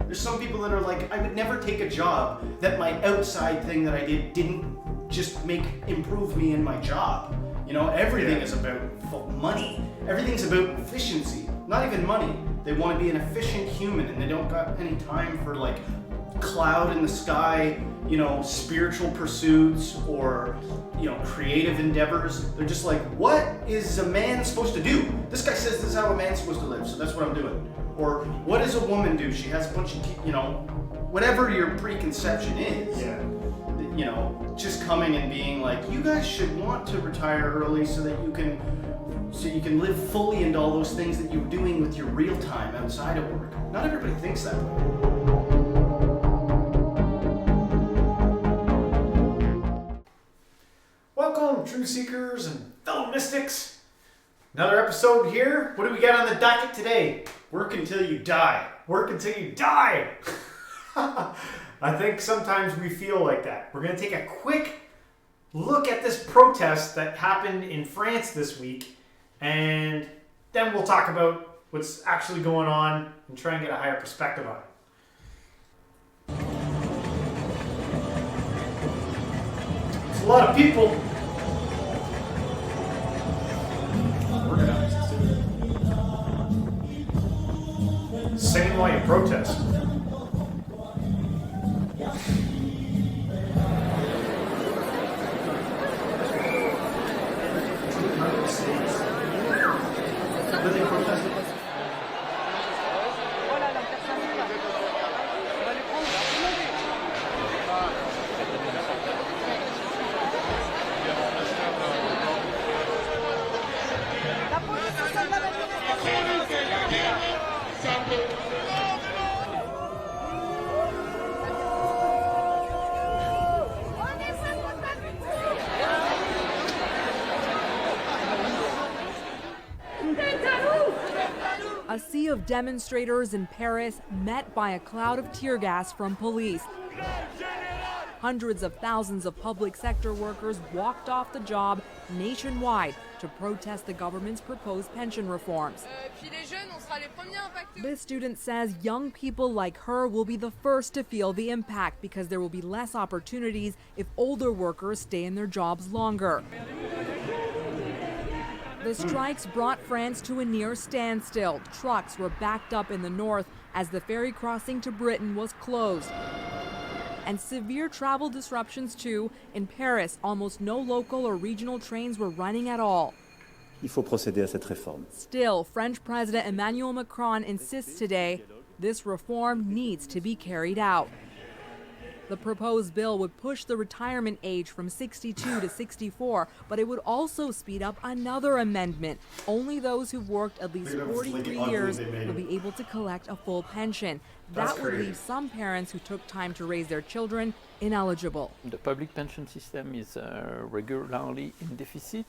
There's some people that are like, I would never take a job that my outside thing that I did didn't just improve me in my job. You know, everything is about money. Everything's about efficiency. Not even money. They want to be an efficient human, and they don't got any time for like cloud in the sky, you know, spiritual pursuits or, you know, creative endeavors. They're just like, what is a man supposed to do? This guy says this is how a man's supposed to live, so that's what I'm doing. Or what does a woman do? She has a bunch of, you know, whatever your preconception is. Yeah. You know, just coming and being like, you guys should want to retire early so that you can live fully into all those things that you're doing with your real time outside of work. Not everybody thinks that way. Welcome, truth seekers and fellow mystics. Another episode here. What do we got on the docket today? Work until you die. Work until you die. I think sometimes we feel like that. We're going to take a quick look at this protest that happened in France this week, and then we'll talk about what's actually going on and try and get a higher perspective on it. It's a lot of people. Singing while you protest. A sea of demonstrators in Paris met by a cloud of tear gas from police. Hundreds of thousands of public sector workers walked off the job nationwide to protest the government's proposed pension reforms. This student says young people like her will be the first to feel the impact because there will be less opportunities if older workers stay in their jobs longer. The strikes brought France to a near standstill. Trucks were backed up in the north as the ferry crossing to Britain was closed. And severe travel disruptions too. In Paris, almost no local or regional trains were running at all. Il faut procéder à cette réforme. Still, French President Emmanuel Macron insists today this reform needs to be carried out. The proposed bill would push the retirement age from 62 to 64, but it would also speed up another amendment. Only those who've worked at least 43 years will be able to collect a full pension. That would leave some parents who took time to raise their children ineligible. The public pension system is regularly in deficit.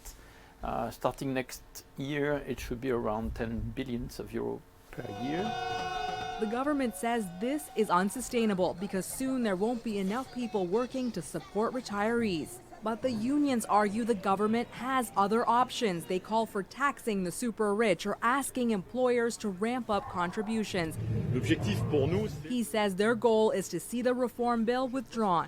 Starting next year, it should be around 10 billion euros per year. The government says this is unsustainable because soon there won't be enough people working to support retirees. But the unions argue the government has other options. They call for taxing the super rich or asking employers to ramp up contributions. He says their goal is to see the reform bill withdrawn.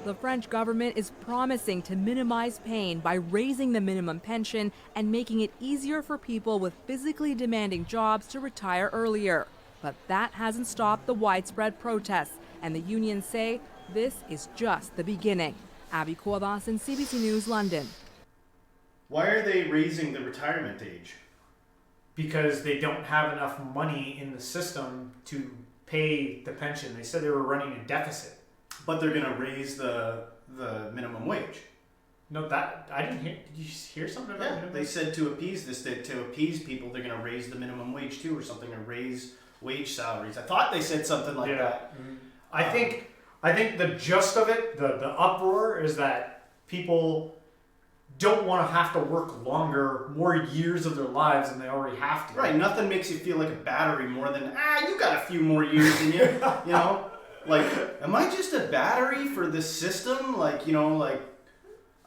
The French government is promising to minimize pain by raising the minimum pension and making it easier for people with physically demanding jobs to retire earlier. But that hasn't stopped the widespread protests, and the unions say this is just the beginning. Abby Cordasin, CBC News, London. Why are they raising the retirement age? Because they don't have enough money in the system to pay the pension. They said they were running a deficit. But they're going to raise the minimum wage. No, that I didn't hear. Did you hear something about minimum? They said to appease to appease people, they're going to raise the minimum wage too, or something, or raise wage salaries. I thought they said something like that. Mm-hmm. I think the gist of it, the uproar, is that people don't want to have to work more years of their lives than they already have to. Right. Nothing makes you feel like a battery more than you got a few more years in you. You know. Like, am I just a battery for this system? Like, you know, like,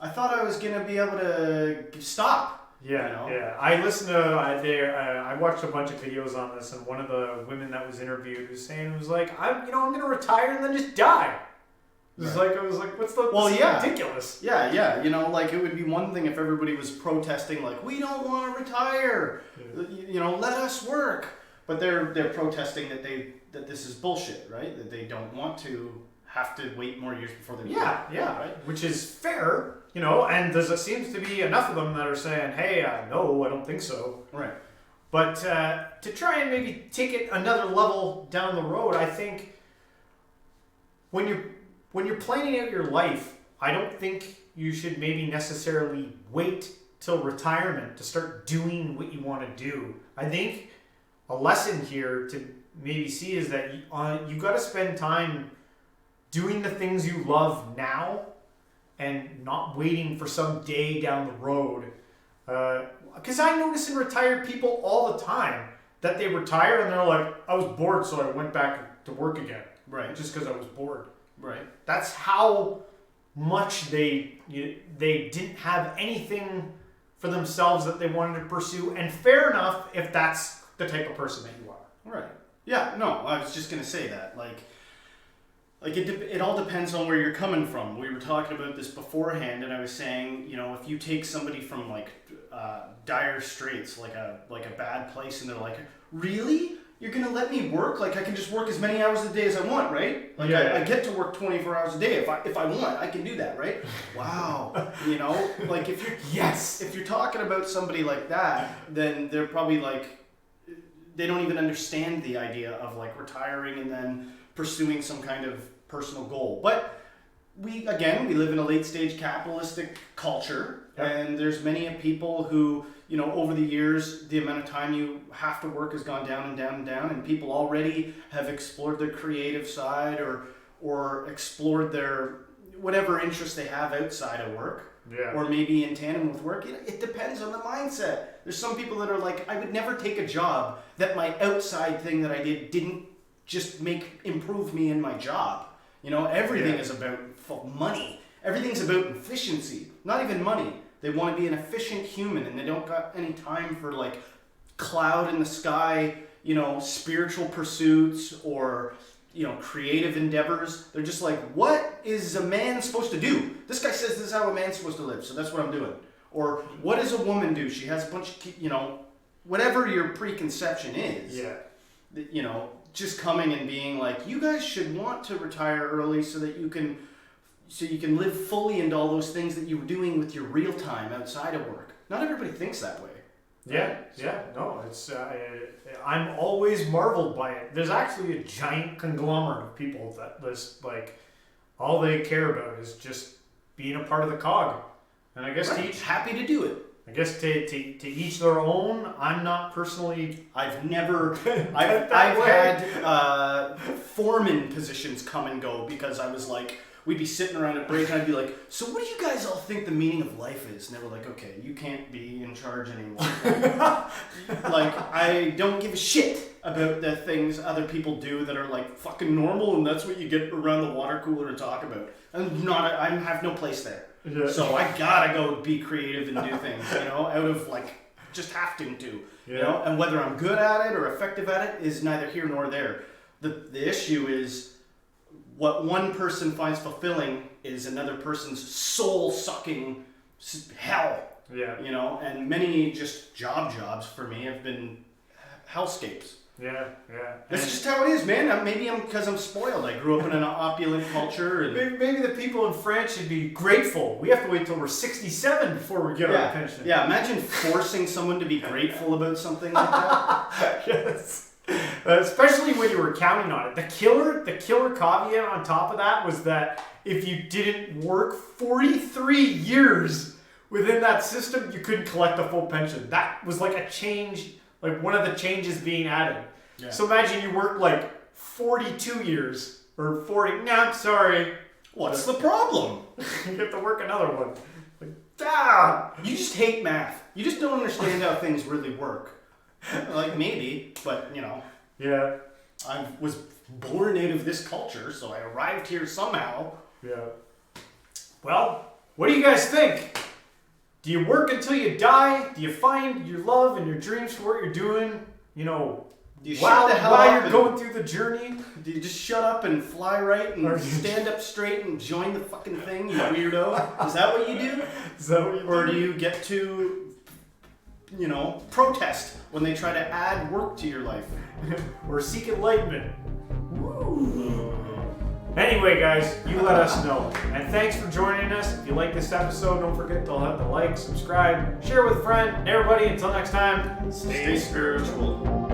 I thought I was going to be able to stop. Yeah, you know? yeah. I listened to, I watched a bunch of videos on this, and one of the women that was interviewed was saying, it was like, I'm going to retire and then just die. It was Right. like, I was like, what's the, Well, this is yeah. ridiculous. Yeah, you know, like it would be one thing if everybody was protesting, like, we don't want to retire, you know, let us work. But they're protesting that this is bullshit, right? That they don't want to have to wait more years before they Yeah, right? which is fair, you know, and there seems to be enough of them that are saying, hey, no, I don't think so. Right. But to try and maybe take it another level down the road, I think when you're planning out your life, I don't think you should maybe necessarily wait till retirement to start doing what you want to do. I think a lesson here to maybe see is that you got to spend time doing the things you love now and not waiting for some day down the road. Because I notice in retired people all the time that they retire and they're like, I was bored, so I went back to work again. Right. Just because I was bored. Right. That's how much they didn't have anything for themselves that they wanted to pursue. And fair enough if that's the type of person that you are. Right. Yeah, no, I was just going to say that. Like it all depends on where you're coming from. We were talking about this beforehand, and I was saying, you know, if you take somebody from like dire straits, like a bad place, and they're like, really? You're gonna let me work? Like I can just work as many hours a day as I want, right? Like I get to work 24 hours a day if I want. I can do that, right? Wow. You know, like if you're talking about somebody like that, then they're probably like, they don't even understand the idea of like retiring and then pursuing some kind of personal goal. But we live in a late stage capitalistic culture, and there's many people who, you know, over the years, the amount of time you have to work has gone down and down and down, and people already have explored their creative side or explored their whatever interests they have outside of work. Yeah. Or maybe in tandem with work. It depends on the mindset. There's some people that are like, I would never take a job that my outside thing that I did didn't just improve me in my job. You know, everything is about money. Everything's about efficiency. Not even money. They want to be an efficient human, and they don't got any time for like cloud in the sky, you know, spiritual pursuits or, you know, creative endeavors. They're just like, what is a man supposed to do? This guy says this is how a man's supposed to live, so that's what I'm doing. Or what does a woman do? She has a bunch of, you know, whatever your preconception is. Yeah. You know, just coming and being like, you guys should want to retire early so that you can live fully into all those things that you were doing with your real time outside of work. Not everybody thinks that way. No, it's I'm always marveled by it. There's actually a giant conglomerate of people that this like all they care about is just being a part of the cog. And I guess happy to do it. I guess to each their own. I'm not personally. I've had foreman positions come and go because I was like, we'd be sitting around at break and I'd be like, so what do you guys all think the meaning of life is? And they were like, okay, you can't be in charge anymore. Like, I don't give a shit about the things other people do that are like fucking normal, and that's what you get around the water cooler to talk about. I have no place there. Yeah. So I gotta go be creative and do things, you know, out of like just having to, you know, and whether I'm good at it or effective at it is neither here nor there. The issue is what one person finds fulfilling is another person's soul-sucking hell. Yeah. You know, and many just jobs for me have been hellscapes. Yeah. That's just how it is, man. Maybe because I'm spoiled. I grew up in an opulent culture. And maybe the people in France should be grateful. We have to wait till we're 67 before we get our pension. Yeah, imagine forcing someone to be grateful about something like that. Yes. Especially when you were counting on it. The killer caveat on top of that was that if you didn't work 43 years within that system, you couldn't collect a full pension. That was like a change, like one of the changes being added. Yeah. So imagine you work like 42 years or 40. No, I'm sorry. What's the problem? You have to work another one. You just hate math. You just don't understand how things really work. Like maybe, but you know. Yeah. I was born out of this culture, so I arrived here somehow. Yeah. Well, what do you guys think? Do you work until you die? Do you find your love and your dreams for what you're doing? You know, Do you while shut the hell while up you're and- going through the journey? Do you just shut up and fly right Or- and stand up straight and join the fucking thing, you weirdo? Is that what you do? Is that what you Or do you get to, protest when they try to add work to your life? or seek enlightenment? Anyway, guys, you let us know. And thanks for joining us. If you like this episode, don't forget to hit the like, subscribe, share with a friend. Everybody, until next time, Stay spiritual.